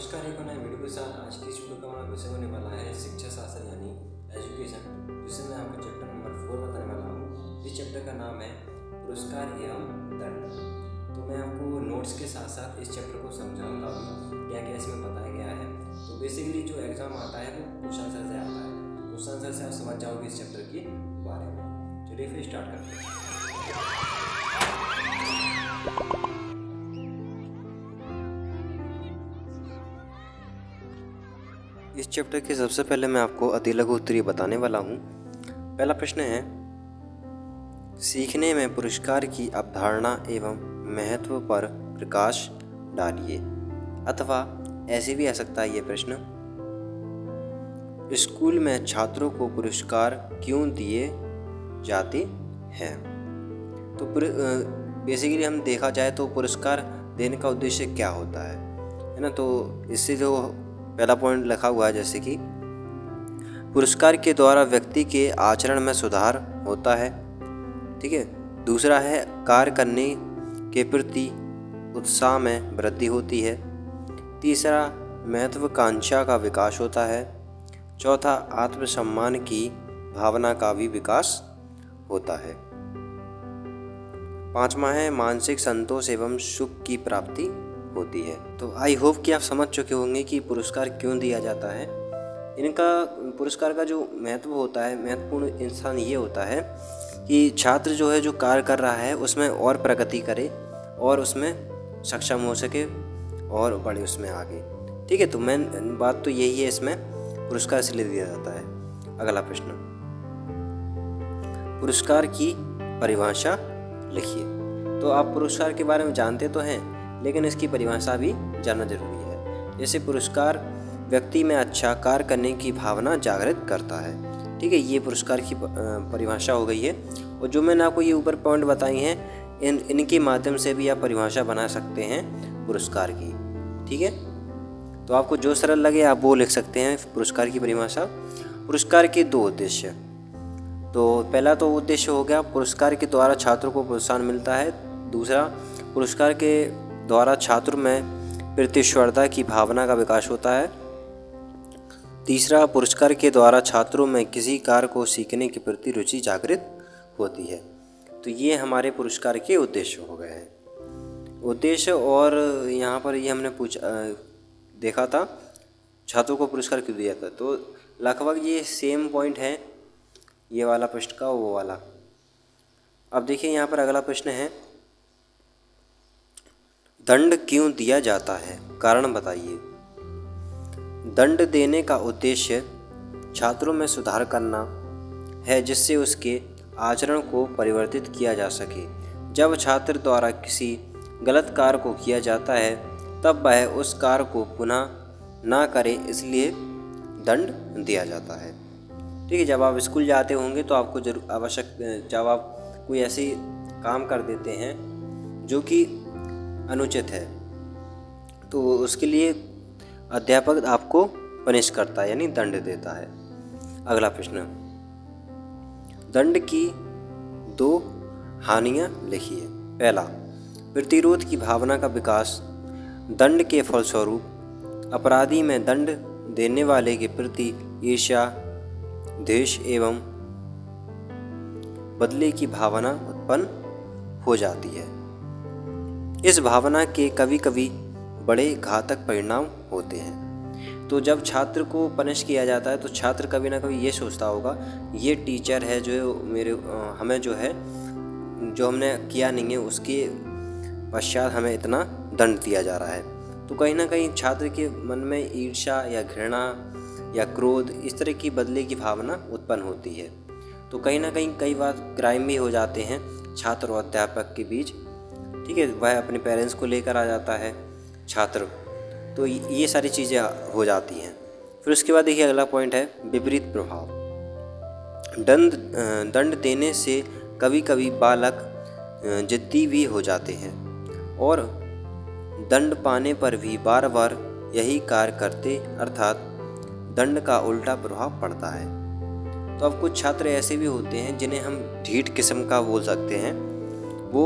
नमस्कार, एक नए वीडियो के साथ आज की इस वीडियो का हमारा विषय होने वाला है शिक्षा शास्त्र यानी एजुकेशन, जिसमें मैं आपको चैप्टर नंबर 4 बताने वाला हूँ। इस चैप्टर का नाम है पुरस्कार एवं दंड। तो मैं आपको नोट्स के साथ साथ इस चैप्टर को समझाऊंगा क्या क्या इसमें बताया गया है। तो बेसिकली जो एग्जाम आता है वो क्वेश्चन आंसर से आता है। क्वेश्चन आंसर से आप समझ जाओगे इस चैप्टर के बारे में। चलिए फिर स्टार्ट करते हैं। इस चैप्टर के सबसे पहले मैं आपको अति लघु उत्तरीय बताने वाला हूँ। पहला प्रश्न है, सीखने में पुरस्कार की अवधारणा एवं महत्व पर प्रकाश डालिए। अथवा ऐसे भी आ सकता है ये प्रश्न, स्कूल में छात्रों को पुरस्कार क्यों दिए जाते हैं। तो बेसिकली हम देखा जाए तो पुरस्कार देने का उद्देश्य क्या होता है ना। तो इससे जो पहला पॉइंट लिखा हुआ है, जैसे कि पुरस्कार के द्वारा व्यक्ति के आचरण में सुधार होता है। ठीक है। दूसरा है, कार्य करने के प्रति उत्साह में वृद्धि होती है। तीसरा, महत्वाकांक्षा का विकास होता है। चौथा, आत्मसम्मान की भावना का भी विकास होता है। पांचवा है, मानसिक संतोष एवं सुख की प्राप्ति होती है। तो आई होप कि आप समझ चुके होंगे कि पुरस्कार क्यों दिया जाता है। इनका पुरस्कार का जो महत्व होता है, महत्वपूर्ण इंसान ये होता है कि छात्र जो है जो कार्य कर रहा है उसमें और प्रगति करे और उसमें सक्षम हो सके और बढ़े उसमें आगे। ठीक है। तो मेन बात तो यही है, इसमें पुरस्कार इसलिए दिया जाता है। अगला प्रश्न, पुरस्कार की परिभाषा लिखिए। तो आप पुरस्कार के बारे में जानते तो हैं, लेकिन इसकी परिभाषा भी जानना जरूरी है। जैसे पुरस्कार व्यक्ति में अच्छा कार्य करने की भावना जागृत करता है। ठीक है, ये पुरस्कार की परिभाषा हो गई है। और जो मैंने आपको ये ऊपर पॉइंट बताई हैं, इनके माध्यम से भी आप परिभाषा बना सकते हैं पुरस्कार की। ठीक है। तो आपको जो सरल लगे आप वो लिख सकते हैं पुरस्कार की परिभाषा। पुरस्कार के दो उद्देश्य। तो पहला तो उद्देश्य हो गया, पुरस्कार के द्वारा छात्रों को प्रोत्साहन मिलता है। दूसरा, पुरस्कार के द्वारा छात्र में प्रतिस्पर्धा की भावना का विकास होता है। तीसरा, पुरस्कार के द्वारा छात्रों में किसी कार्य को सीखने के प्रति रुचि जागृत होती है। तो ये हमारे पुरस्कार के उद्देश्य हो गए हैं। उद्देश्य और यहाँ पर ये हमने देखा था छात्रों को पुरस्कार क्यों दिया जाता है। तो लगभग ये सेम पॉइंट है, ये वाला प्रश्न का वो वाला। अब देखिए यहाँ पर अगला प्रश्न है, दंड क्यों दिया जाता है, कारण बताइए। दंड देने का उद्देश्य छात्रों में सुधार करना है, जिससे उसके आचरण को परिवर्तित किया जा सके। जब छात्र द्वारा किसी गलत कार्य को किया जाता है तब वह उस कार्य को पुनः ना करे, इसलिए दंड दिया जाता है। ठीक है। जब आप स्कूल जाते होंगे तो आपको जब आप कोई ऐसी काम कर देते हैं जो कि अनुचित है, तो उसके लिए अध्यापक आपको पनिश करता है, यानी दंड देता है। अगला प्रश्न, दंड की दो हानियां लिखिए। पहला, प्रतिरोध की भावना का विकास। दंड के फलस्वरूप अपराधी में दंड देने वाले के प्रति ईर्ष्या, द्वेष एवं बदले की भावना उत्पन्न हो जाती है। इस भावना के कभी कभी बड़े घातक परिणाम होते हैं। तो जब छात्र को पनिश किया जाता है तो छात्र कभी ना कभी ये सोचता होगा, ये टीचर है जो हमें जो हमने किया नहीं है उसके पश्चात हमें इतना दंड दिया जा रहा है। तो कहीं ना कहीं छात्र के मन में ईर्ष्या या घृणा या क्रोध, इस तरह की बदले की भावना उत्पन्न होती है। तो कहीं ना कहीं कई बार क्राइम भी हो जाते हैं छात्र और अध्यापक के बीच। ठीक है। वह अपने पेरेंट्स को लेकर आ जाता है छात्र, तो ये सारी चीज़ें हो जाती हैं। फिर उसके बाद देखिए अगला पॉइंट है, विपरीत प्रभाव। दंड देने से कभी कभी बालक जिद्दी भी हो जाते हैं और दंड पाने पर भी बार बार यही कार्य करते, अर्थात दंड का उल्टा प्रभाव पड़ता है। तो अब कुछ छात्र ऐसे भी होते हैं जिन्हें हम ढीठ किस्म का बोल सकते हैं। वो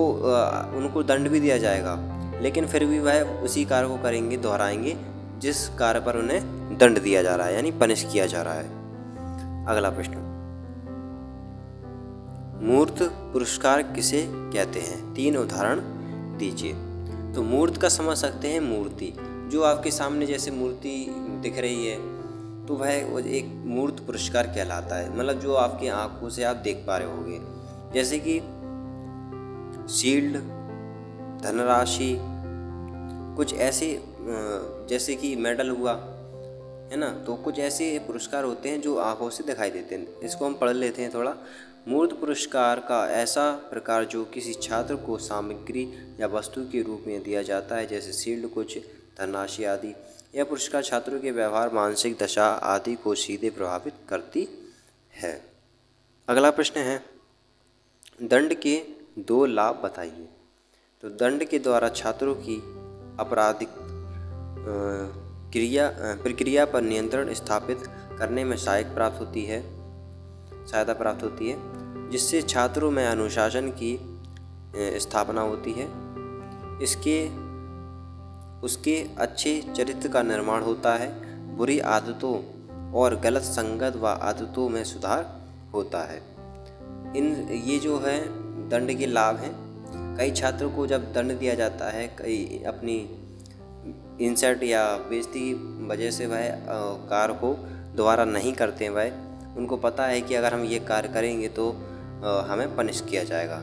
उनको दंड भी दिया जाएगा, लेकिन फिर भी वह उसी कार्य को करेंगे, दोहराएंगे जिस कार्य पर उन्हें दंड दिया जा रहा है यानी पनिश किया जा रहा है। अगला प्रश्न, मूर्त पुरस्कार किसे कहते हैं? 3 उदाहरण दीजिए। तो मूर्त का समझ सकते हैं मूर्ति, जो आपके सामने जैसे मूर्ति दिख रही है तो वह एक मूर्त पुरस्कार कहलाता है। मतलब जो आपकी आंखों से आप देख पा रहे होंगे, जैसे कि शील्ड, धनराशि, कुछ ऐसे जैसे कि मेडल हुआ है ना, तो कुछ ऐसे पुरस्कार होते हैं जो आंखों से दिखाई देते हैं। इसको हम पढ़ लेते हैं थोड़ा। मूर्त पुरस्कार का ऐसा प्रकार जो किसी छात्र को सामग्री या वस्तु के रूप में दिया जाता है, जैसे शील्ड, कुछ धनराशि आदि। यह पुरस्कार छात्रों के व्यवहार, मानसिक दशा आदि को सीधे प्रभावित करती है। अगला प्रश्न है, दंड के 2 लाभ बताइए। तो दंड के द्वारा छात्रों की आपराधिक प्रक्रिया पर नियंत्रण स्थापित करने में सहायता प्राप्त होती है, जिससे छात्रों में अनुशासन की स्थापना होती है। उसके अच्छे चरित्र का निर्माण होता है, बुरी आदतों और गलत संगत व आदतों में सुधार होता है। ये जो है दंड के लाभ हैं। कई छात्रों को जब दंड दिया जाता है, कई अपनी इंसल्ट या बेइज्जती की वजह से वह कार्य को दोबारा नहीं करते हैं, वह उनको पता है कि अगर हम ये कार्य करेंगे तो हमें पनिश किया जाएगा,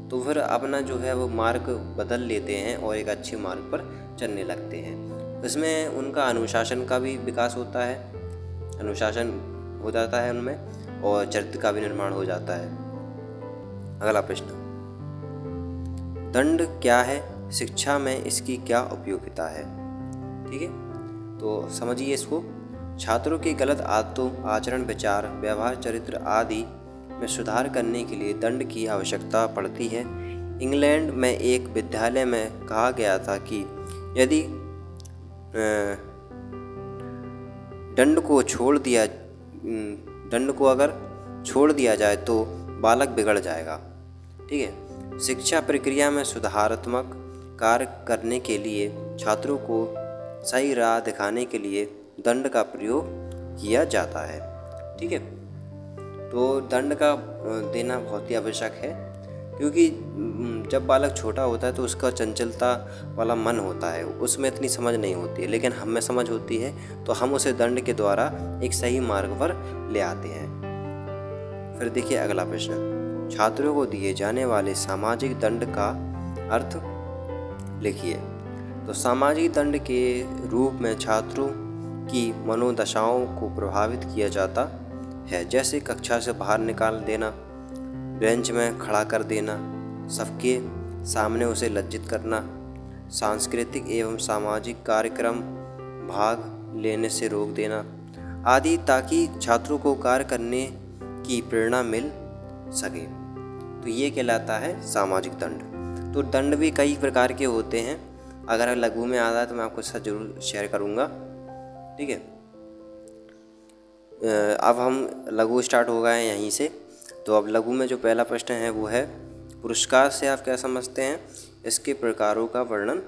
तो फिर अपना जो है वो मार्ग बदल लेते हैं और एक अच्छे मार्ग पर चलने लगते हैं। इसमें उनका अनुशासन का भी विकास होता है, अनुशासन हो जाता है उनमें, और चरित्र का भी निर्माण हो जाता है। अगला प्रश्न, दंड क्या है? शिक्षा में इसकी क्या उपयोगिता है? ठीक है, तो समझिए इसको। छात्रों की गलत आदतों, आचरण, विचार, व्यवहार, चरित्र आदि में सुधार करने के लिए दंड की आवश्यकता पड़ती है। इंग्लैंड में एक विद्यालय में कहा गया था कि यदि दंड को अगर छोड़ दिया जाए तो बालक बिगड़ जाएगा। ठीक है, शिक्षा प्रक्रिया में सुधारात्मक कार्य करने के लिए छात्रों को सही राह दिखाने के लिए दंड का प्रयोग किया जाता है। ठीक है, तो दंड का देना बहुत ही आवश्यक है, क्योंकि जब बालक छोटा होता है तो उसका चंचलता वाला मन होता है, उसमें इतनी समझ नहीं होती है, लेकिन हम में समझ होती है, तो हम उसे दंड के द्वारा एक सही मार्ग पर ले आते हैं। फिर देखिए अगला प्रश्न, छात्रों को दिए जाने वाले सामाजिक दंड का अर्थ लिखिए। तो सामाजिक दंड के रूप में छात्रों की मनोदशाओं को प्रभावित किया जाता है, जैसे कक्षा से बाहर निकाल देना, बेंच में खड़ा कर देना, सबके सामने उसे लज्जित करना, सांस्कृतिक एवं सामाजिक कार्यक्रम भाग लेने से रोक देना आदि, ताकि छात्रों को कार्य करने की प्रेरणा मिल सके। तो ये कहलाता है सामाजिक दंड। तो दंड भी कई प्रकार के होते हैं, अगर लघु में आता है तो मैं आपको साथ जरूर शेयर करूँगा। ठीक है, अब हम लघु स्टार्ट हो गए हैं यहीं से। तो अब लघु में जो पहला प्रश्न है वो है, पुरस्कार से आप क्या समझते हैं? इसके प्रकारों का वर्णन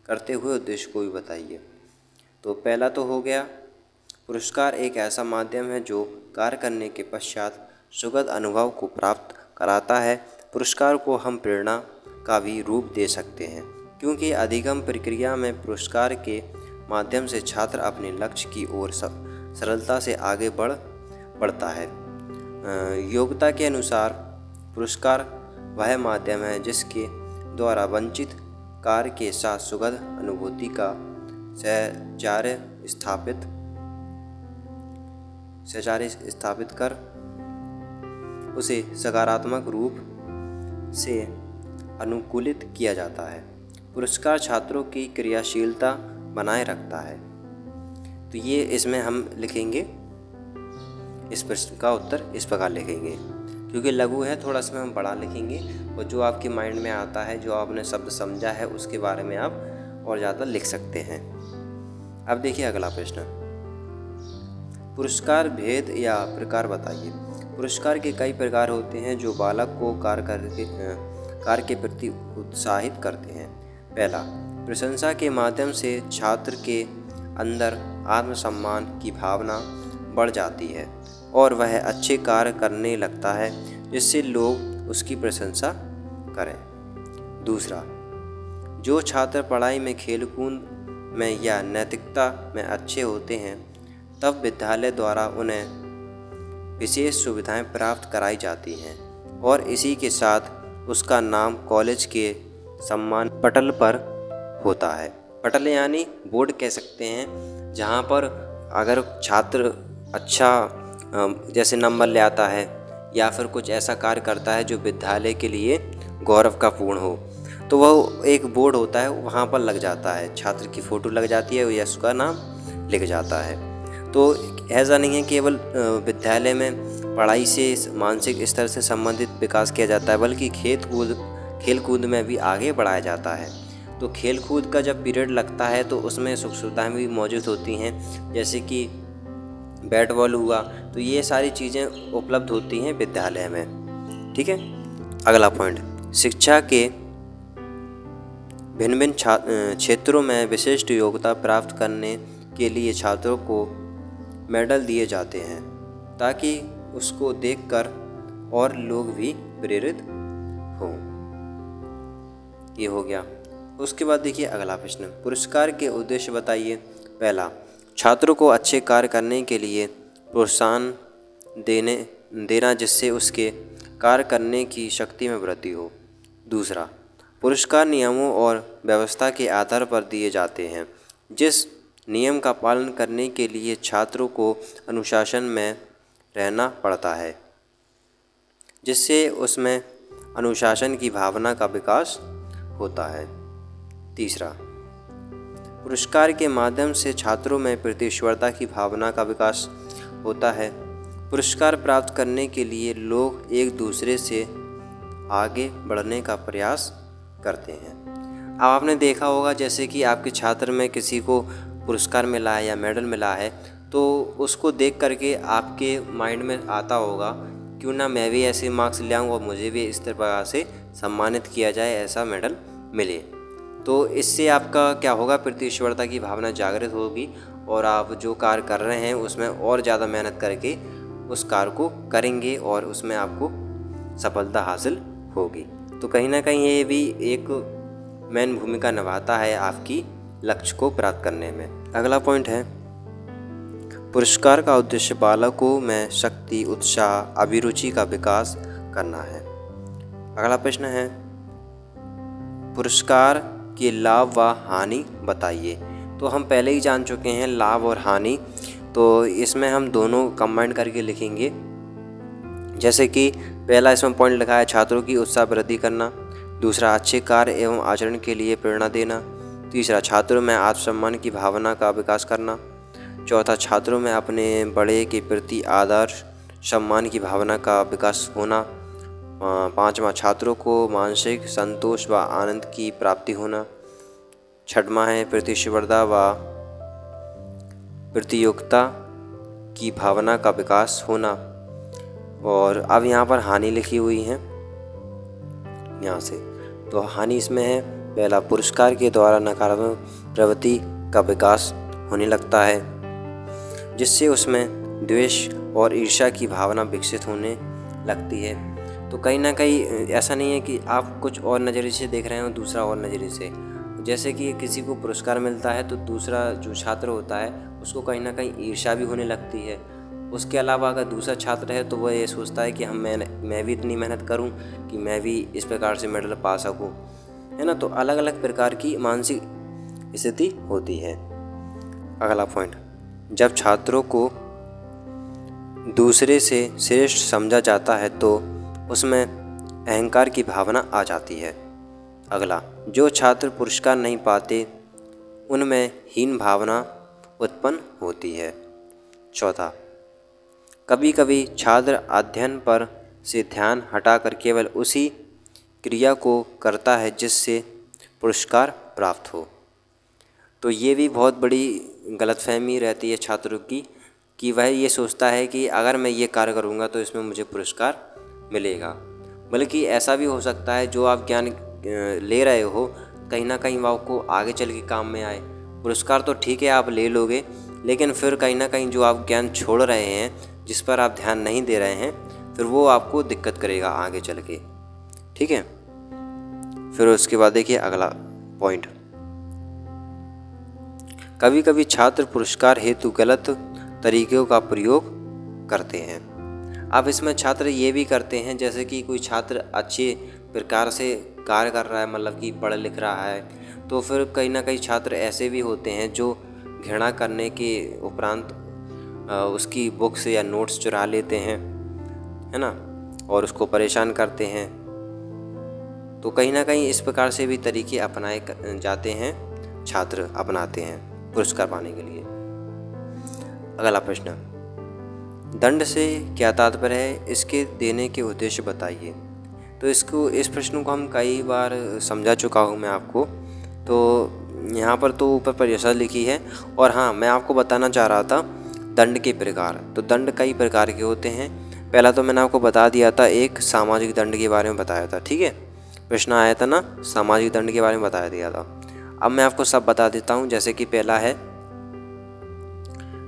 करते हुए उद्देश्य को भी बताइए। तो पहला तो हो गया, पुरस्कार एक ऐसा माध्यम है जो कार्य करने के पश्चात सुखद अनुभव को प्राप्त कराता है। पुरस्कार को हम प्रेरणा का भी रूप दे सकते हैं, क्योंकि अधिगम प्रक्रिया में पुरस्कार के माध्यम से छात्र अपने लक्ष्य की ओर सरलता से आगे बढ़ता है। योग्यता के अनुसार पुरस्कार वह माध्यम है जिसके द्वारा वंचित कार्य के साथ सुखद अनुभूति का सहचार्य स्थापित कर उसे सकारात्मक रूप से अनुकूलित किया जाता है। पुरस्कार छात्रों की क्रियाशीलता बनाए रखता है। तो ये इसमें हम लिखेंगे, इस प्रश्न का उत्तर इस प्रकार लिखेंगे, क्योंकि लघु है थोड़ा इसमें हम बड़ा लिखेंगे, और जो आपके माइंड में आता है, जो आपने शब्द समझा है, उसके बारे में आप और ज़्यादा लिख सकते हैं। अब देखिए अगला प्रश्न, पुरस्कार भेद या प्रकार बताइए। पुरस्कार के कई प्रकार होते हैं जो बालक को कार्य के प्रति उत्साहित करते हैं। पहला, प्रशंसा के माध्यम से छात्र के अंदर आत्मसम्मान की भावना बढ़ जाती है और वह अच्छे कार्य करने लगता है जिससे लोग उसकी प्रशंसा करें। दूसरा, जो छात्र पढ़ाई में, खेलकूद में या नैतिकता में अच्छे होते हैं तब विद्यालय द्वारा उन्हें विशेष सुविधाएं प्राप्त कराई जाती हैं और इसी के साथ उसका नाम कॉलेज के सम्मान पटल पर होता है। पटल यानी बोर्ड कह सकते हैं, जहाँ पर अगर छात्र अच्छा जैसे नंबर ले आता है या फिर कुछ ऐसा कार्य करता है जो विद्यालय के लिए गौरव का पूर्ण हो, तो वह एक बोर्ड होता है, वहाँ पर लग जाता है, छात्र की फ़ोटो लग जाती है या उसका नाम लिख जाता है। तो ऐसा नहीं है केवल विद्यालय में पढ़ाई से मानसिक स्तर से संबंधित विकास किया जाता है, बल्कि खेल कूद में भी आगे बढ़ाया जाता है। तो खेल कूद का जब पीरियड लगता है तो उसमें सुख सुविधाएँ भी मौजूद होती हैं, जैसे कि बैट बॉल हुआ, तो ये सारी चीज़ें उपलब्ध होती हैं विद्यालय में। ठीक है, अगला पॉइंट, शिक्षा के भिन्न भिन्न क्षेत्रों में विशिष्ट योग्यता प्राप्त करने के लिए छात्रों को मेडल दिए जाते हैं ताकि उसको देखकर और लोग भी प्रेरित हों। ये हो गया। उसके बाद देखिए अगला प्रश्न, पुरस्कार के उद्देश्य बताइए। पहला, छात्रों को अच्छे कार्य करने के लिए प्रोत्साहन देना जिससे उसके कार्य करने की शक्ति में वृद्धि हो। दूसरा, पुरस्कार नियमों और व्यवस्था के आधार पर दिए जाते हैं, जिस नियम का पालन करने के लिए छात्रों को अनुशासन में रहना पड़ता है, जिससे उसमें अनुशासन की भावना का विकास होता है। तीसरा, पुरस्कार के माध्यम से छात्रों में प्रतिस्पर्धा की भावना का विकास होता है। पुरस्कार प्राप्त करने के लिए लोग एक दूसरे से आगे बढ़ने का प्रयास करते हैं। अब आपने देखा होगा जैसे कि आपके छात्र में किसी को पुरस्कार मिला है या मेडल मिला है, तो उसको देख करके आपके माइंड में आता होगा क्यों ना मैं भी ऐसे मार्क्स ले आऊँ और मुझे भी इस प्रकार से सम्मानित किया जाए, ऐसा मेडल मिले। तो इससे आपका क्या होगा, प्रतिस्पर्धा की भावना जागृत होगी और आप जो कार्य कर रहे हैं उसमें और ज़्यादा मेहनत करके उस कार्य को करेंगे और उसमें आपको सफलता हासिल होगी। तो कहीं ना कहीं ये भी एक मेन भूमिका निभाता है आपकी लक्ष्य को प्राप्त करने में। अगला पॉइंट है, पुरस्कार का उद्देश्य बालकों में शक्ति, उत्साह, अभिरुचि का विकास करना है। अगला प्रश्न है, पुरस्कार के लाभ व हानि बताइए। तो हम पहले ही जान चुके हैं लाभ और हानि, तो इसमें हम दोनों कंबाइन करके लिखेंगे। जैसे कि पहला इसमें पॉइंट लिखा है छात्रों की उत्साह वृद्धि करना, दूसरा अच्छे कार्य एवं आचरण के लिए प्रेरणा देना, तीसरा छात्रों में आत्मसम्मान की भावना का विकास करना, चौथा छात्रों में अपने बड़े के प्रति आदर सम्मान की भावना का विकास होना, पांचवा छात्रों को मानसिक संतोष व आनंद की प्राप्ति होना, छठवां है प्रतिस्पर्धा व प्रतियोगिता की भावना का विकास होना। और अब यहाँ पर हानि लिखी हुई है यहाँ से, तो हानि इसमें है, पहला पुरस्कार के द्वारा नकारात्मक प्रवृत्ति का विकास होने लगता है, जिससे उसमें द्वेष और ईर्ष्या की भावना विकसित होने लगती है। तो कहीं ना कहीं ऐसा नहीं है कि आप कुछ और नज़रिए से देख रहे हो, दूसरा और नज़रिए से। जैसे कि किसी को पुरस्कार मिलता है तो दूसरा जो छात्र होता है उसको कहीं ना कहीं ईर्ष्या भी होने लगती है। उसके अलावा अगर दूसरा छात्र है तो वह ये सोचता है कि मैं भी इतनी मेहनत करूं कि मैं भी इस प्रकार से मेडल पा सकूं, है ना। तो अलग अलग प्रकार की मानसिक स्थिति होती है। अगला पॉइंट, जब छात्रों को दूसरे से श्रेष्ठ समझा जाता है तो उसमें अहंकार की भावना आ जाती है। अगला, जो छात्र पुरस्कार नहीं पाते उनमें हीन भावना उत्पन्न होती है। चौथा, कभी कभी छात्र अध्ययन पर से ध्यान हटाकर केवल उसी क्रिया को करता है जिससे पुरस्कार प्राप्त हो। तो ये भी बहुत बड़ी गलतफहमी रहती है छात्रों की कि वह ये सोचता है कि अगर मैं ये कार्य करूँगा तो इसमें मुझे पुरस्कार मिलेगा। बल्कि ऐसा भी हो सकता है जो आप ज्ञान ले रहे हो कहीं ना कहीं वो आपको आगे चल के काम में आए। पुरस्कार तो ठीक है आप ले लोगे, लेकिन फिर कहीं ना कहीं जो आप ज्ञान छोड़ रहे हैं, जिस पर आप ध्यान नहीं दे रहे हैं, फिर वो आपको दिक्कत करेगा आगे चल के। ठीक है, फिर उसके बाद देखिए अगला पॉइंट, कभी कभी छात्र पुरस्कार हेतु गलत तरीकों का प्रयोग करते हैं। अब इसमें छात्र ये भी करते हैं, जैसे कि कोई छात्र अच्छे प्रकार से कार्य कर रहा है, मतलब कि पढ़ लिख रहा है, तो फिर कहीं ना कहीं छात्र ऐसे भी होते हैं जो घृणा करने के उपरांत उसकी बुक्स या नोट्स चुरा लेते हैं, है ना, और उसको परेशान करते हैं। तो कहीं ना कहीं इस प्रकार से भी तरीके अपनाए जाते हैं, छात्र अपनाते हैं पुरस्कार पाने के लिए। अगला प्रश्न, दंड से क्या तात्पर्य है, इसके देने के उद्देश्य बताइए। तो इस प्रश्न को हम कई बार समझा चुका हूँ मैं आपको। तो यहाँ पर तो ऊपर परिभाषा लिखी है, और हाँ मैं आपको बताना चाह रहा था दंड के प्रकार। तो दंड कई प्रकार के होते हैं। पहला तो मैंने आपको बता दिया था, एक सामाजिक दंड के बारे में बताया था। ठीक है, प्रश्न आया था ना, सामाजिक दंड के बारे में बता दिया था। अब मैं आपको सब बता देता हूँ। जैसे कि पहला है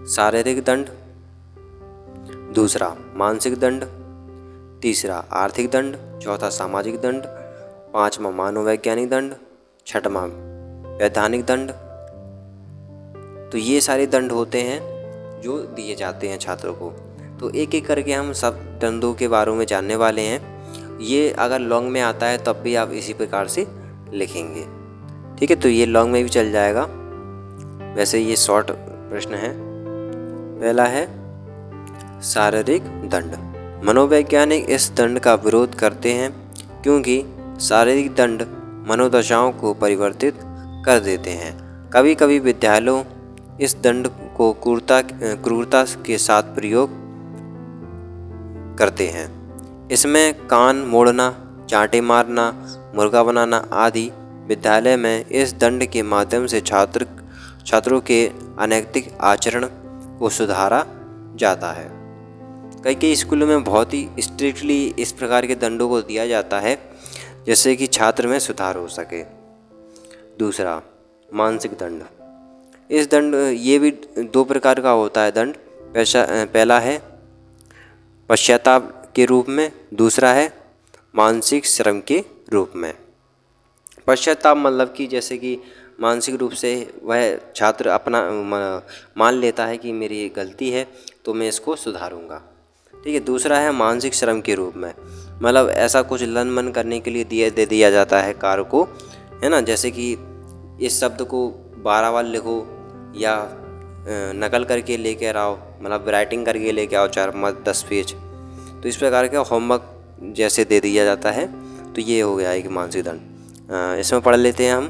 शारीरिक दंड, दूसरा मानसिक दंड, तीसरा आर्थिक दंड, चौथा सामाजिक दंड, पांचवा मनोवैज्ञानिक दंड, छठवां वैधानिक दंड। तो ये सारे दंड होते हैं जो दिए जाते हैं छात्रों को। तो एक एक करके हम सब दंडों के बारे में जानने वाले हैं। ये अगर लॉन्ग में आता है तब भी आप इसी प्रकार से लिखेंगे। ठीक है, तो ये लॉन्ग में भी चल जाएगा, वैसे ये शॉर्ट प्रश्न है। पहला है शारीरिक दंड। मनोवैज्ञानिक इस दंड का विरोध करते हैं क्योंकि शारीरिक दंड मनोदशाओं को परिवर्तित कर देते हैं। कभी कभी विद्यालयों इस दंड को क्रूरता के साथ प्रयोग करते हैं। इसमें कान मोड़ना, चांटे मारना, मुर्गा बनाना आदि। विद्यालय में इस दंड के माध्यम से छात्रों के अनैतिक आचरण को सुधारा जाता है। कई स्कूलों में बहुत ही स्ट्रिक्टली इस प्रकार के दंडों को दिया जाता है जिससे कि छात्र में सुधार हो सके। दूसरा मानसिक दंड। इस दंड ये भी दो प्रकार का होता है दंड। पहला है पश्चाताप के रूप में, दूसरा है मानसिक श्रम के रूप में। पश्चाताप मतलब कि जैसे कि मानसिक रूप से वह छात्र अपना मान लेता है कि मेरी ये गलती है तो मैं इसको सुधारूंगा। ठीक है, दूसरा है मानसिक श्रम के रूप में, मतलब ऐसा कुछ लन मन करने के लिए दे दिया जाता है कार्य को, है ना। जैसे कि इस शब्द को 12 बार लिखो या नकल करके लेके आओ, मतलब राइटिंग करके लेके आओ 4-10 पेज। तो इस प्रकार का होमवर्क जैसे दे दिया जाता है। तो ये हो गया एक मानसिक दंड। इसमें पढ़ लेते हैं हम।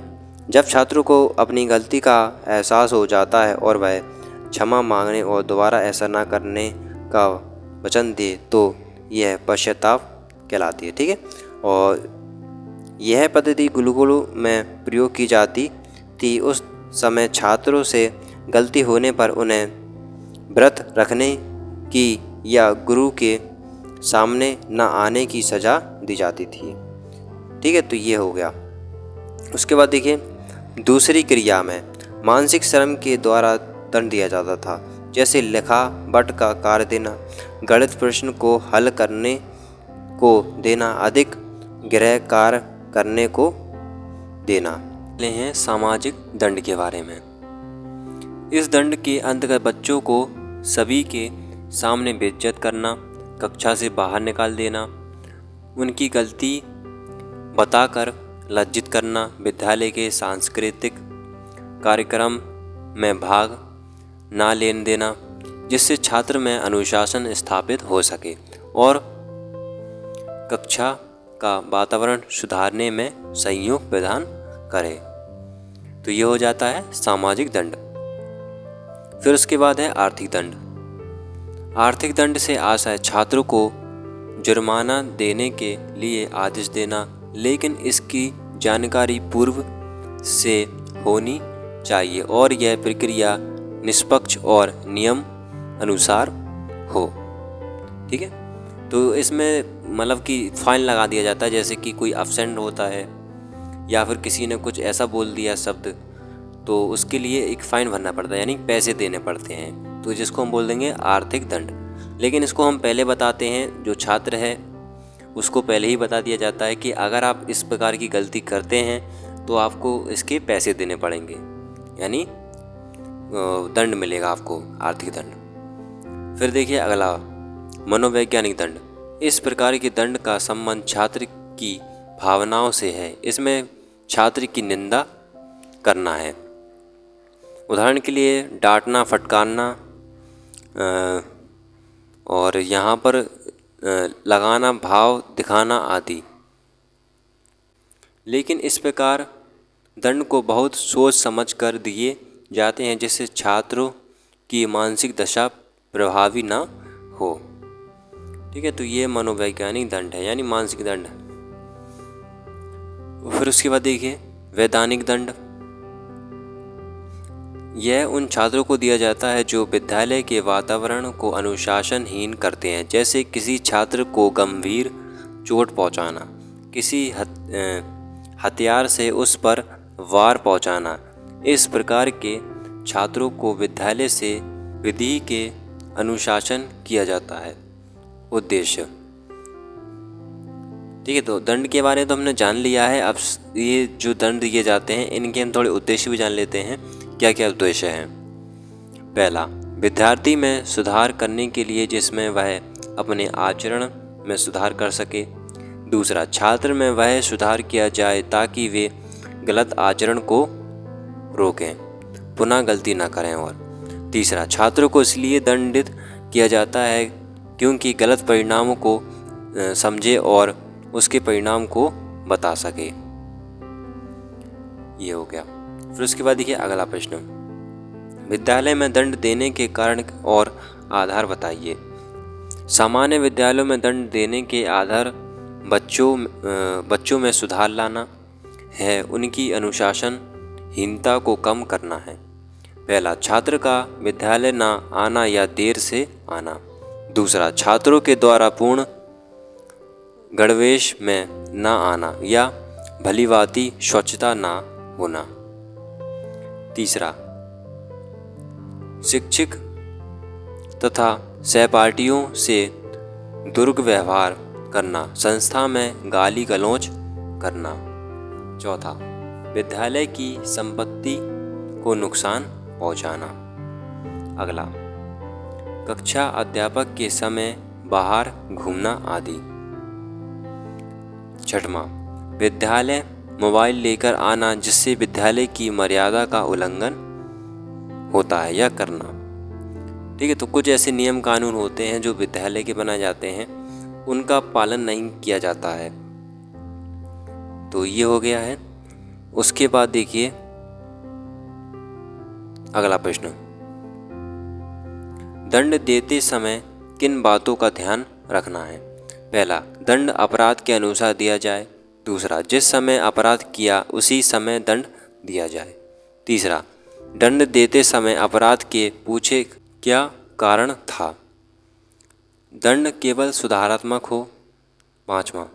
जब छात्रों को अपनी गलती का एहसास हो जाता है और वह क्षमा मांगने और दोबारा ऐसा ना करने का वचन दे तो यह पश्चाताप कहलाती है। ठीक है, और यह पद्धति गुरुकुलों में प्रयोग की जाती थी। उस समय छात्रों से गलती होने पर उन्हें व्रत रखने की या गुरु के सामने न आने की सज़ा दी जाती थी। ठीक है, तो ये हो गया। उसके बाद देखिए दूसरी क्रिया में मानसिक श्रम के द्वारा दंड दिया जाता था, जैसे लिखा बट का कार्य देना, गणित प्रश्न को हल करने को देना, अधिक गृह कार्य करने को देना। ले हैं सामाजिक दंड के बारे में। इस दंड के अंतर्गत बच्चों को सभी के सामने बेइज्जत करना, कक्षा से बाहर निकाल देना, उनकी गलती बताकर लज्जित करना, विद्यालय के सांस्कृतिक कार्यक्रम में भाग ना लेने देना, जिससे छात्र में अनुशासन स्थापित हो सके और कक्षा का वातावरण सुधारने में सहयोग प्रदान करे। तो ये हो जाता है सामाजिक दंड। फिर उसके बाद है आर्थिक दंड। आर्थिक दंड से आशा है छात्रों को जुर्माना देने के लिए आदेश देना, लेकिन इसकी जानकारी पूर्व से होनी चाहिए और यह प्रक्रिया निष्पक्ष और नियम अनुसार हो। ठीक है, तो इसमें मतलब कि फाइन लगा दिया जाता है। जैसे कि कोई एब्सेंट होता है या फिर किसी ने कुछ ऐसा बोल दिया शब्द, तो उसके लिए एक फ़ाइन भरना पड़ता है, यानी पैसे देने पड़ते हैं, तो जिसको हम बोल देंगे आर्थिक दंड। लेकिन इसको हम पहले बताते हैं, जो छात्र है उसको पहले ही बता दिया जाता है कि अगर आप इस प्रकार की गलती करते हैं तो आपको इसके पैसे देने पड़ेंगे, यानी दंड मिलेगा आपको, आर्थिक दंड। फिर देखिए अगला, मनोवैज्ञानिक दंड। इस प्रकार के दंड का संबंध छात्र की भावनाओं से है। इसमें छात्र की निंदा करना है। उदाहरण के लिए डांटना, फटकारना और यहाँ पर लगाना, भाव दिखाना आदि। लेकिन इस प्रकार दंड को बहुत सोच समझ कर दिए जाते हैं जिससे छात्रों की मानसिक दशा प्रभावी ना हो। ठीक है, तो ये मनोवैज्ञानिक दंड है, यानी मानसिक दंड। फिर उसके बाद देखिए वैधानिक दंड। यह उन छात्रों को दिया जाता है जो विद्यालय के वातावरण को अनुशासनहीन करते हैं, जैसे किसी छात्र को गंभीर चोट पहुंचाना, किसी हथियार से उस पर वार पहुंचाना। इस प्रकार के छात्रों को विद्यालय से विधि के अनुशासन किया जाता है। उद्देश्य, ठीक है, तो दंड के बारे में तो हमने जान लिया है। अब ये जो दंड दिए जाते हैं इनके हम थोड़े उद्देश्य भी जान लेते हैं, क्या क्या उद्देश्य हैं। पहला, विद्यार्थी में सुधार करने के लिए जिसमें वह अपने आचरण में सुधार कर सके। दूसरा, छात्र में वह सुधार किया जाए ताकि वे गलत आचरण को रोकें, पुनः गलती न करें। और तीसरा, छात्रों को इसलिए दंडित किया जाता है क्योंकि गलत परिणामों को समझे और उसके परिणाम को बता सके। ये हो गया। फिर उसके बाद देखिए अगला प्रश्न, विद्यालय में दंड देने के कारण और आधार बताइए। सामान्य विद्यालयों में दंड देने के आधार बच्चों में सुधार लाना है, उनकी अनुशासनहीनता को कम करना है। पहला, छात्र का विद्यालय न आना या देर से आना। दूसरा, छात्रों के द्वारा पूर्ण गणवेश में न आना या भलीभांति स्वच्छता न होना। तीसरा, शिक्षक तथा सहपाठियों से दुर्व्यवहार करना, संस्था में गाली गलौज करना। चौथा, विद्यालय की संपत्ति को नुकसान पहुंचाना। अगला, कक्षा अध्यापक के समय बाहर घूमना आदि। छठवां, विद्यालय मोबाइल लेकर आना जिससे विद्यालय की मर्यादा का उल्लंघन होता है या करना। ठीक है, तो कुछ ऐसे नियम कानून होते हैं जो विद्यालय के बनाए जाते हैं, उनका पालन नहीं किया जाता है। तो ये हो गया है। उसके बाद देखिए अगला प्रश्न, दंड देते समय किन बातों का ध्यान रखना है। पहला, दंड अपराध के अनुसार दिया जाए। दूसरा, जिस समय अपराध किया उसी समय दंड दिया जाए। तीसरा, दंड देते समय अपराध के पूछे क्या कारण था, दंड केवल सुधारात्मक हो। पांचवा,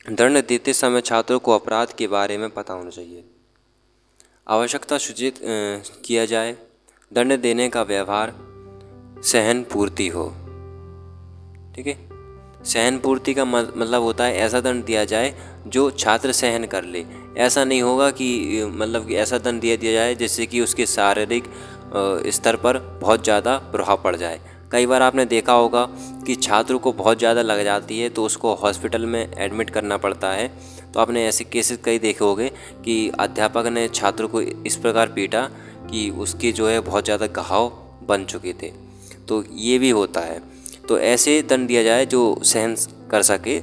दंड देते समय छात्रों को अपराध के बारे में पता होना चाहिए। आवश्यकता सूचित किया जाए। दंड देने का व्यवहार सहनपूर्ति हो। ठीक है, सहनपूर्ति का मतलब होता है ऐसा दंड दिया जाए जो छात्र सहन कर ले। ऐसा नहीं होगा कि मतलब कि ऐसा दंड दिया जाए जिससे कि उसके शारीरिक स्तर पर बहुत ज़्यादा प्रभाव पड़ जाए। कई बार आपने देखा होगा कि छात्र को बहुत ज़्यादा लग जाती है तो उसको हॉस्पिटल में एडमिट करना पड़ता है। तो आपने ऐसे केसेस कई देखे होंगे कि अध्यापक ने छात्र को इस प्रकार पीटा कि उसके जो है बहुत ज़्यादा घाव बन चुके थे। तो ये भी होता है। तो ऐसे दंड दिया जाए जो सहन कर सके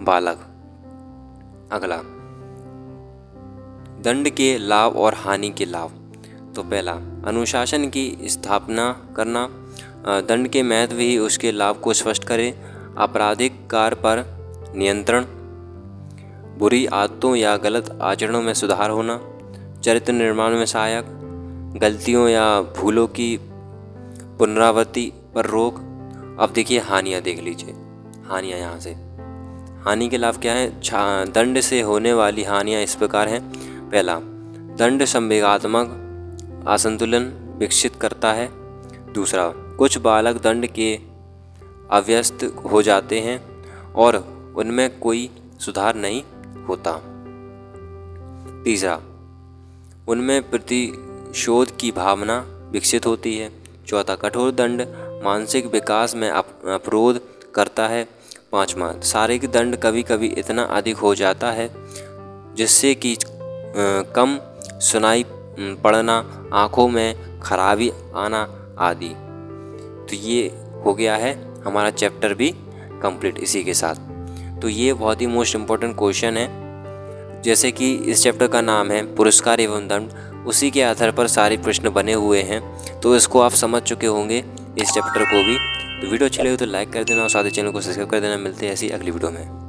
बालक। अगला, दंड के लाभ और हानि के लाभ। तो पहला, अनुशासन की स्थापना करना। दंड के महत्व ही उसके लाभ को स्पष्ट करे। आपराधिक कार्य पर नियंत्रण, बुरी आदतों या गलत आचरणों में सुधार होना, चरित्र निर्माण में सहायक, गलतियों या भूलों की पुनरावृत्ति पर रोक। अब देखिए हानियाँ देख लीजिए। हानियाँ यहाँ से, हानि के लाभ क्या है। दंड से होने वाली हानियाँ इस प्रकार हैं। पहला, दंड संवेगात्मक असंतुलन विकसित करता है। दूसरा, कुछ बालक दंड के अभ्यस्त हो जाते हैं और उनमें कोई सुधार नहीं होता। तीसरा, उनमें प्रतिशोध की भावना विकसित होती है। चौथा, कठोर दंड मानसिक विकास में अवरोध करता है। पांचवा, शारीरिक दंड कभी कभी इतना अधिक हो जाता है जिससे कि कम सुनाई पड़ना, आँखों में खराबी आना आदि। तो ये हो गया है हमारा चैप्टर भी कंप्लीट इसी के साथ। तो ये बहुत ही मोस्ट इम्पोर्टेंट क्वेश्चन है। जैसे कि इस चैप्टर का नाम है पुरस्कार एवं दंड, उसी के आधार पर सारे प्रश्न बने हुए हैं। तो इसको आप समझ चुके होंगे इस चैप्टर को भी। तो वीडियो अच्छी लगी तो लाइक कर देना और साथ ही चैनल को सब्सक्राइब कर देना। मिलते हैं ऐसी अगली वीडियो में।